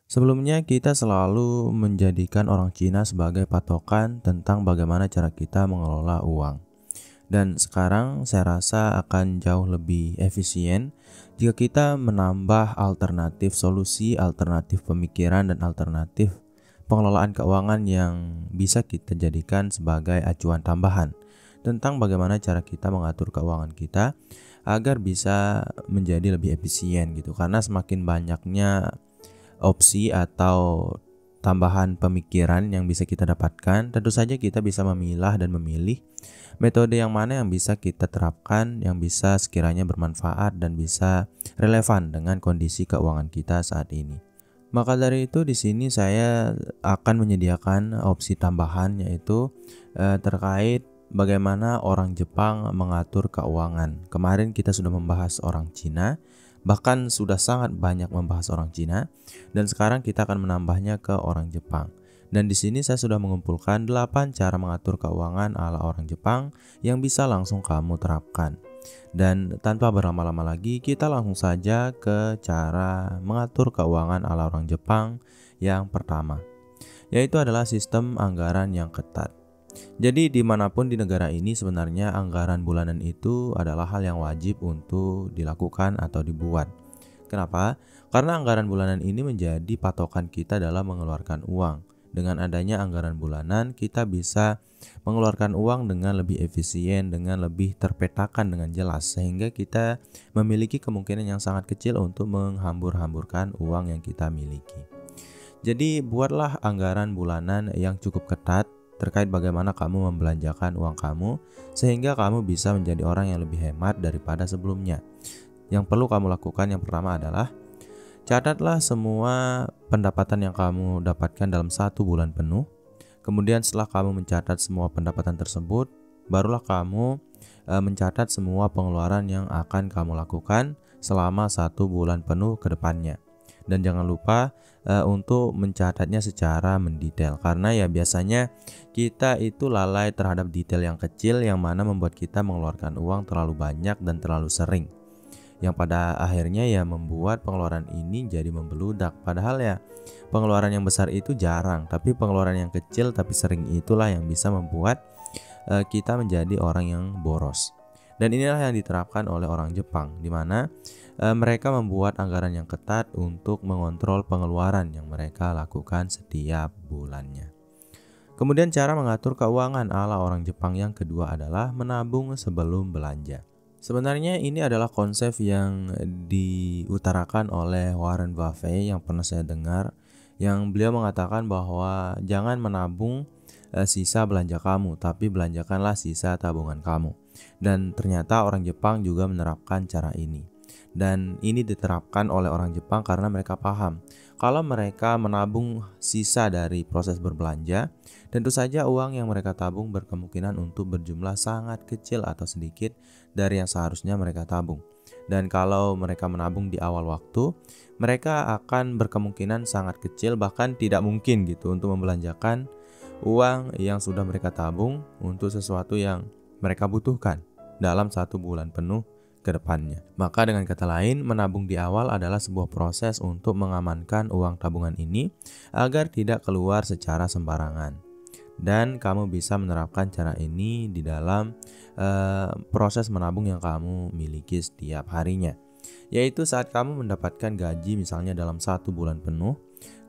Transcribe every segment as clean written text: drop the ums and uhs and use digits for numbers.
Sebelumnya kita selalu menjadikan orang Cina sebagai patokan tentang bagaimana cara kita mengelola uang. Dan sekarang saya rasa akan jauh lebih efisien jika kita menambah alternatif solusi, alternatif pemikiran, dan alternatif pengelolaan keuangan yang bisa kita jadikan sebagai acuan tambahan tentang bagaimana cara kita mengatur keuangan kita agar bisa menjadi lebih efisien gitu. Karena semakin banyaknya opsi atau tambahan pemikiran yang bisa kita dapatkan, tentu saja kita bisa memilah dan memilih metode yang mana yang bisa kita terapkan, yang bisa sekiranya bermanfaat dan bisa relevan dengan kondisi keuangan kita saat ini. Maka dari itu di sini saya akan menyediakan opsi tambahan, yaitu terkait bagaimana orang Jepang mengatur keuangan. Kemarin kita sudah membahas orang Cina, bahkan sudah sangat banyak membahas orang Cina, dan sekarang kita akan menambahnya ke orang Jepang. Dan di sini saya sudah mengumpulkan 8 cara mengatur keuangan ala orang Jepang yang bisa langsung kamu terapkan. Dan tanpa berlama-lama lagi, kita langsung saja ke cara mengatur keuangan ala orang Jepang yang pertama, yaitu adalah sistem anggaran yang ketat. Jadi dimanapun di negara ini sebenarnya anggaran bulanan itu adalah hal yang wajib untuk dilakukan atau dibuat. Kenapa? Karena anggaran bulanan ini menjadi patokan kita dalam mengeluarkan uang. Dengan adanya anggaran bulanan, kita bisa mengeluarkan uang dengan lebih efisien, dengan lebih terpetakan dengan jelas, sehingga kita memiliki kemungkinan yang sangat kecil untuk menghambur-hamburkan uang yang kita miliki. Jadi buatlah anggaran bulanan yang cukup ketat terkait bagaimana kamu membelanjakan uang kamu, sehingga kamu bisa menjadi orang yang lebih hemat daripada sebelumnya. Yang perlu kamu lakukan yang pertama adalah catatlah semua pendapatan yang kamu dapatkan dalam 1 bulan penuh. Kemudian setelah kamu mencatat semua pendapatan tersebut, barulah kamu mencatat semua pengeluaran yang akan kamu lakukan selama 1 bulan penuh ke depannya. Dan jangan lupa untuk mencatatnya secara mendetail, karena ya biasanya kita itu lalai terhadap detail yang kecil yang mana membuat kita mengeluarkan uang terlalu banyak dan terlalu sering, yang pada akhirnya ya membuat pengeluaran ini jadi membeludak. Padahal ya pengeluaran yang besar itu jarang, tapi pengeluaran yang kecil tapi sering itulah yang bisa membuat kita menjadi orang yang boros. Dan inilah yang diterapkan oleh orang Jepang, di mana mereka membuat anggaran yang ketat untuk mengontrol pengeluaran yang mereka lakukan setiap bulannya. Kemudian cara mengatur keuangan ala orang Jepang yang kedua adalah menabung sebelum belanja. Sebenarnya ini adalah konsep yang diutarakan oleh Warren Buffett yang pernah saya dengar, yang beliau mengatakan bahwa jangan menabung sisa belanja kamu, tapi belanjakanlah sisa tabungan kamu. Dan ternyata orang Jepang juga menerapkan cara ini. Dan ini diterapkan oleh orang Jepang karena mereka paham kalau mereka menabung sisa dari proses berbelanja, tentu saja uang yang mereka tabung berkemungkinan untuk berjumlah sangat kecil atau sedikit dari yang seharusnya mereka tabung. Dan kalau mereka menabung di awal waktu, mereka akan berkemungkinan sangat kecil, bahkan tidak mungkin gitu, untuk membelanjakan uang yang sudah mereka tabung untuk sesuatu yang mereka butuhkan dalam 1 bulan penuh ke depannya. Maka dengan kata lain, menabung di awal adalah sebuah proses untuk mengamankan uang tabungan ini agar tidak keluar secara sembarangan. Dan kamu bisa menerapkan cara ini di dalam proses menabung yang kamu miliki setiap harinya, yaitu saat kamu mendapatkan gaji misalnya dalam 1 bulan penuh.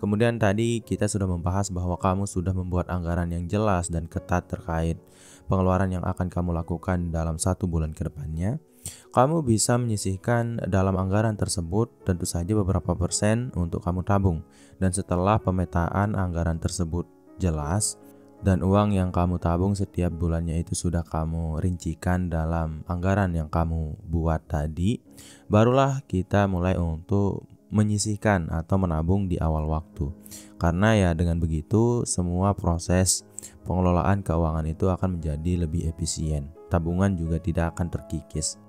Kemudian tadi kita sudah membahas bahwa kamu sudah membuat anggaran yang jelas dan ketat terkait pengeluaran yang akan kamu lakukan dalam 1 bulan ke depannya. Kamu bisa menyisihkan dalam anggaran tersebut tentu saja beberapa persen untuk kamu tabung. Dan setelah pemetaan anggaran tersebut jelas dan uang yang kamu tabung setiap bulannya itu sudah kamu rincikan dalam anggaran yang kamu buat tadi, barulah kita mulai untuk menyisihkan atau menabung di awal waktu. Karena ya dengan begitu semua proses pengelolaan keuangan itu akan menjadi lebih efisien. Tabungan juga tidak akan terkikis.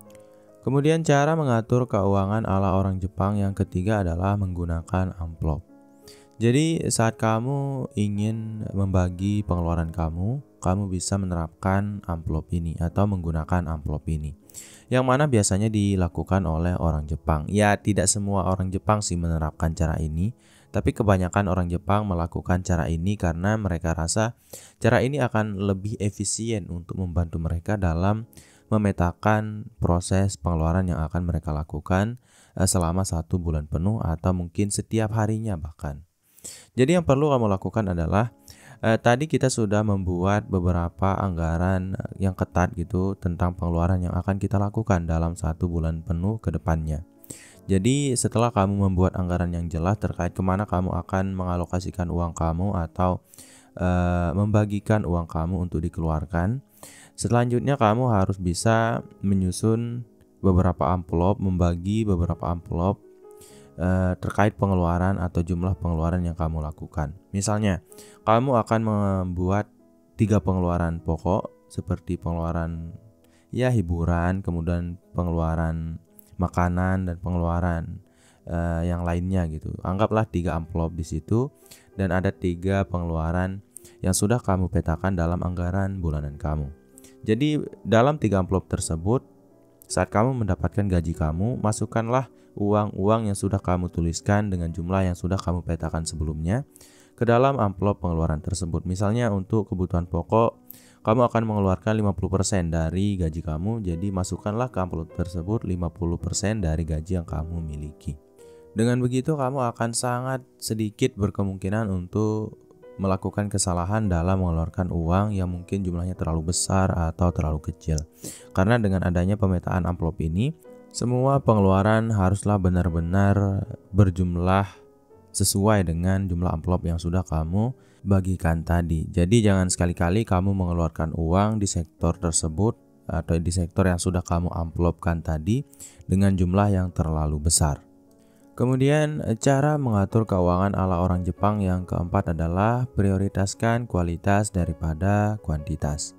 Kemudian cara mengatur keuangan ala orang Jepang yang ketiga adalah menggunakan amplop. Jadi saat kamu ingin membagi pengeluaran kamu bisa menerapkan amplop ini atau menggunakan amplop ini, yang mana biasanya dilakukan oleh orang Jepang. Ya tidak semua orang Jepang sih menerapkan cara ini, Tapi kebanyakan orang Jepang melakukan cara ini karena mereka rasa cara ini akan lebih efisien untuk membantu mereka dalam memetakan proses pengeluaran yang akan mereka lakukan selama 1 bulan penuh atau mungkin setiap harinya bahkan. Jadi yang perlu kamu lakukan adalah tadi kita sudah membuat beberapa anggaran yang ketat gitu tentang pengeluaran yang akan kita lakukan dalam 1 bulan penuh ke depannya. Jadi setelah kamu membuat anggaran yang jelas terkait kemana kamu akan mengalokasikan uang kamu atau membagikan uang kamu untuk dikeluarkan, selanjutnya kamu harus bisa menyusun beberapa amplop, membagi beberapa amplop terkait pengeluaran atau jumlah pengeluaran yang kamu lakukan. Misalnya, kamu akan membuat 3 pengeluaran pokok seperti pengeluaran hiburan, kemudian pengeluaran makanan dan pengeluaran yang lainnya gitu. Anggaplah 3 amplop di situ dan ada 3 pengeluaran yang sudah kamu petakan dalam anggaran bulanan kamu. Jadi dalam 3 amplop tersebut, saat kamu mendapatkan gaji kamu, masukkanlah uang-uang yang sudah kamu tuliskan dengan jumlah yang sudah kamu petakan sebelumnya ke dalam amplop pengeluaran tersebut. Misalnya untuk kebutuhan pokok, kamu akan mengeluarkan 50% dari gaji kamu, jadi masukkanlah ke amplop tersebut 50% dari gaji yang kamu miliki. Dengan begitu kamu akan sangat sedikit berkemungkinan untuk melakukan kesalahan dalam mengeluarkan uang yang mungkin jumlahnya terlalu besar atau terlalu kecil. Karena dengan adanya pemetaan amplop ini, semua pengeluaran haruslah benar-benar berjumlah sesuai dengan jumlah amplop yang sudah kamu bagikan tadi. Jadi jangan sekali-kali kamu mengeluarkan uang di sektor tersebut atau di sektor yang sudah kamu amplopkan tadi dengan jumlah yang terlalu besar. Kemudian cara mengatur keuangan ala orang Jepang yang keempat adalah prioritaskan kualitas daripada kuantitas.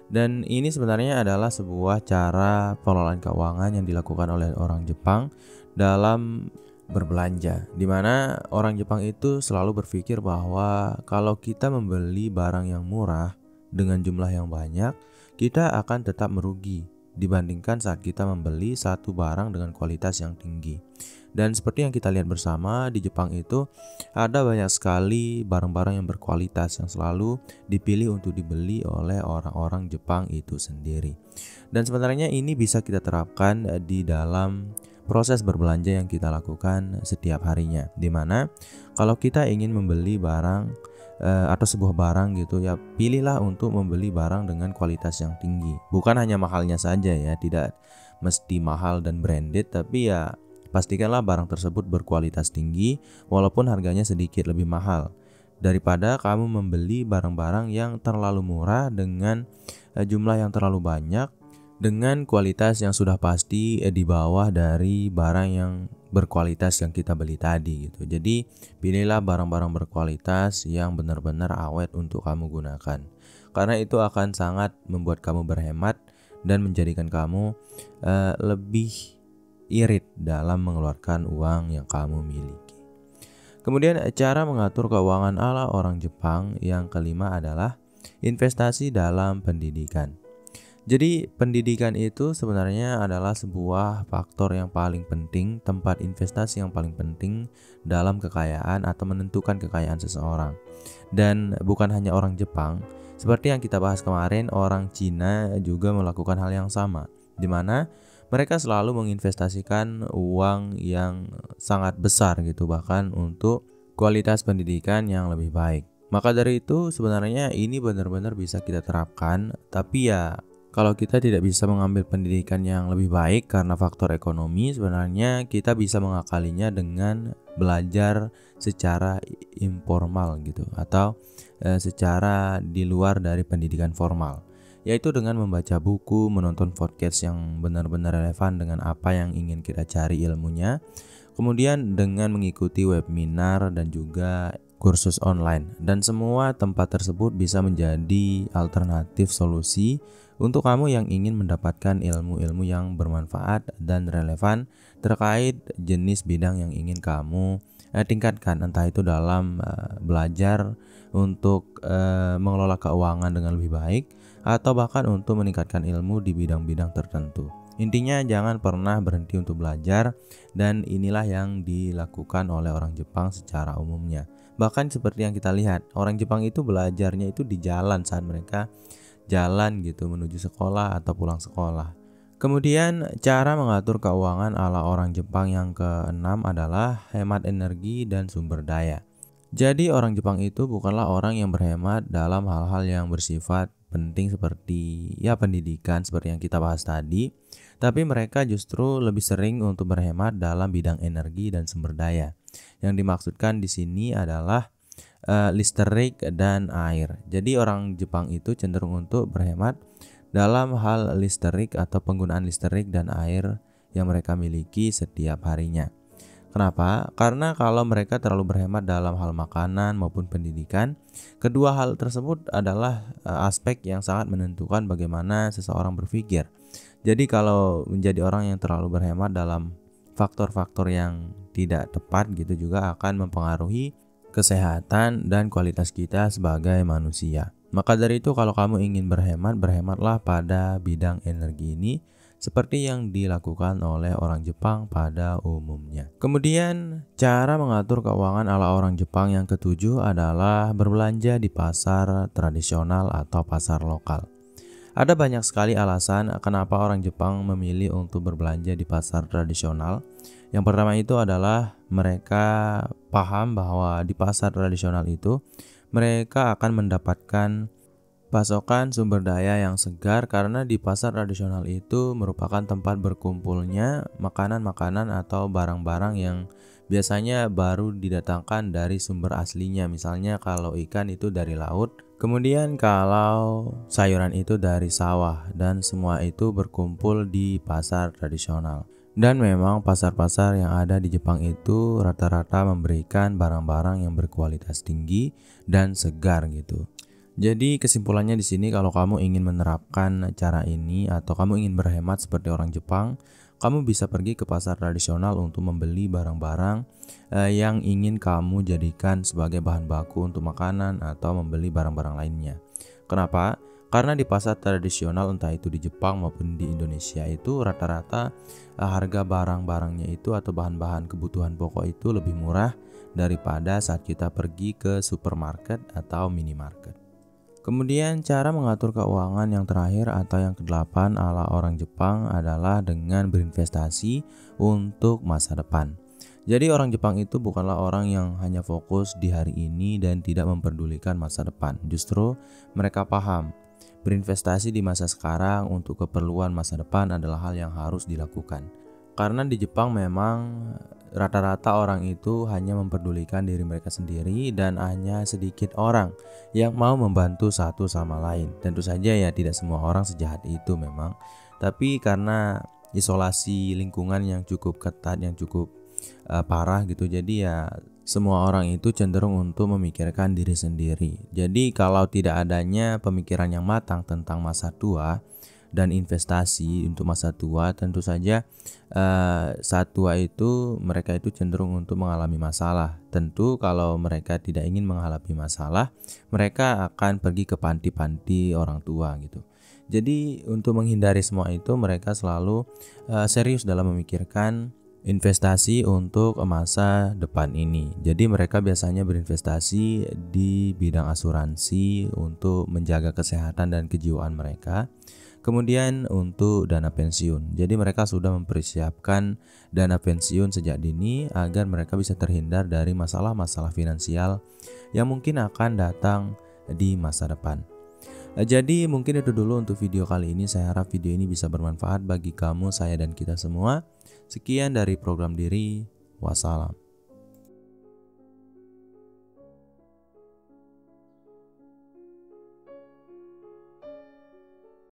Dan ini sebenarnya adalah sebuah cara pengelolaan keuangan yang dilakukan oleh orang Jepang dalam berbelanja, di mana orang Jepang itu selalu berpikir bahwa kalau kita membeli barang yang murah dengan jumlah yang banyak, kita akan tetap merugi dibandingkan saat kita membeli satu barang dengan kualitas yang tinggi. Dan seperti yang kita lihat bersama, di Jepang itu ada banyak sekali barang-barang yang berkualitas yang selalu dipilih untuk dibeli oleh orang-orang Jepang itu sendiri. Dan sebenarnya ini bisa kita terapkan di dalam proses berbelanja yang kita lakukan setiap harinya, dimana kalau kita ingin membeli barang atau sebuah barang gitu ya, pilihlah untuk membeli barang dengan kualitas yang tinggi. Bukan hanya mahalnya saja ya, tidak mesti mahal dan branded, tapi ya pastikanlah barang tersebut berkualitas tinggi walaupun harganya sedikit lebih mahal, daripada kamu membeli barang-barang yang terlalu murah dengan jumlah yang terlalu banyak dengan kualitas yang sudah pasti di bawah dari barang yang berkualitas yang kita beli tadi gitu. Jadi pilihlah barang-barang berkualitas yang benar-benar awet untuk kamu gunakan, karena itu akan sangat membuat kamu berhemat dan menjadikan kamu lebih irit dalam mengeluarkan uang yang kamu miliki. Kemudian cara mengatur keuangan ala orang Jepang yang kelima adalah investasi dalam pendidikan. Jadi pendidikan itu sebenarnya adalah sebuah faktor yang paling penting, tempat investasi yang paling penting dalam kekayaan atau menentukan kekayaan seseorang. Dan bukan hanya orang Jepang, seperti yang kita bahas kemarin, orang Cina juga melakukan hal yang sama, di mana mereka selalu menginvestasikan uang yang sangat besar gitu, bahkan untuk kualitas pendidikan yang lebih baik. Maka dari itu sebenarnya ini benar-benar bisa kita terapkan, tapi ya kalau kita tidak bisa mengambil pendidikan yang lebih baik karena faktor ekonomi, sebenarnya kita bisa mengakalinya dengan belajar secara informal gitu, atau secara di luar dari pendidikan formal, yaitu dengan membaca buku, menonton podcast yang benar-benar relevan dengan apa yang ingin kita cari ilmunya, kemudian dengan mengikuti webinar dan juga kursus online. Dan semua tempat tersebut bisa menjadi alternatif solusi untuk kamu yang ingin mendapatkan ilmu-ilmu yang bermanfaat dan relevan terkait jenis bidang yang ingin kamu tingkatkan, entah itu dalam belajar untuk mengelola keuangan dengan lebih baik, atau bahkan untuk meningkatkan ilmu di bidang-bidang tertentu. Intinya jangan pernah berhenti untuk belajar, dan inilah yang dilakukan oleh orang Jepang secara umumnya. Bahkan seperti yang kita lihat, orang Jepang itu belajarnya itu di jalan saat mereka jalan gitu menuju sekolah atau pulang sekolah. Kemudian cara mengatur keuangan ala orang Jepang yang keenam adalah hemat energi dan sumber daya. Jadi orang Jepang itu bukanlah orang yang berhemat dalam hal-hal yang bersifat penting seperti pendidikan seperti yang kita bahas tadi, tapi mereka justru lebih sering untuk berhemat dalam bidang energi dan sumber daya. Yang dimaksudkan di sini adalah listrik dan air. Jadi orang Jepang itu cenderung untuk berhemat dalam hal listrik atau penggunaan listrik dan air yang mereka miliki setiap harinya. Kenapa? Karena kalau mereka terlalu berhemat dalam hal makanan maupun pendidikan, kedua hal tersebut adalah aspek yang sangat menentukan bagaimana seseorang berpikir. Jadi kalau menjadi orang yang terlalu berhemat dalam faktor-faktor yang tidak tepat gitu juga akan mempengaruhi kesehatan dan kualitas kita sebagai manusia. Maka dari itu kalau kamu ingin berhemat, berhematlah pada bidang energi ini seperti yang dilakukan oleh orang Jepang pada umumnya. Kemudian cara mengatur keuangan ala orang Jepang yang ketujuh adalah berbelanja di pasar tradisional atau pasar lokal. Ada banyak sekali alasan kenapa orang Jepang memilih untuk berbelanja di pasar tradisional. Yang pertama itu adalah mereka paham bahwa di pasar tradisional itu mereka akan mendapatkan pasokan sumber daya yang segar, karena di pasar tradisional itu merupakan tempat berkumpulnya makanan-makanan atau barang-barang yang biasanya baru didatangkan dari sumber aslinya. Misalnya kalau ikan itu dari laut, kemudian kalau sayuran itu dari sawah, dan semua itu berkumpul di pasar tradisional. Dan memang pasar-pasar yang ada di Jepang itu rata-rata memberikan barang-barang yang berkualitas tinggi dan segar gitu. Jadi kesimpulannya di sini, kalau kamu ingin menerapkan cara ini atau kamu ingin berhemat seperti orang Jepang, kamu bisa pergi ke pasar tradisional untuk membeli barang-barang yang ingin kamu jadikan sebagai bahan baku untuk makanan atau membeli barang-barang lainnya. Kenapa? Karena di pasar tradisional, entah itu di Jepang maupun di Indonesia, itu rata-rata harga barang-barangnya itu atau bahan-bahan kebutuhan pokok itu lebih murah daripada saat kita pergi ke supermarket atau minimarket. Kemudian cara mengatur keuangan yang terakhir atau yang kedelapan ala orang Jepang adalah dengan berinvestasi untuk masa depan. Jadi orang Jepang itu bukanlah orang yang hanya fokus di hari ini dan tidak memperdulikan masa depan. Justru mereka paham berinvestasi di masa sekarang untuk keperluan masa depan adalah hal yang harus dilakukan. Karena di Jepang memang rata-rata orang itu hanya memperdulikan diri mereka sendiri dan hanya sedikit orang yang mau membantu satu sama lain. Tentu saja ya tidak semua orang sejahat itu memang. Tapi karena isolasi lingkungan yang cukup ketat, yang cukup parah gitu, jadi ya semua orang itu cenderung untuk memikirkan diri sendiri. Jadi kalau tidak adanya pemikiran yang matang tentang masa tua dan investasi untuk masa tua, tentu saja saat tua itu mereka itu cenderung untuk mengalami masalah. Tentu kalau mereka tidak ingin menghadapi masalah, mereka akan pergi ke panti-panti orang tua gitu. Jadi untuk menghindari semua itu, mereka selalu serius dalam memikirkan investasi untuk masa depan ini. Jadi mereka biasanya berinvestasi di bidang asuransi untuk menjaga kesehatan dan kejiwaan mereka. Kemudian untuk dana pensiun. Jadi mereka sudah mempersiapkan dana pensiun sejak dini agar mereka bisa terhindar dari masalah-masalah finansial yang mungkin akan datang di masa depan. Jadi mungkin itu dulu untuk video kali ini. Saya harap video ini bisa bermanfaat bagi kamu, saya, dan kita semua. Sekian dari program Diri. Wassalam.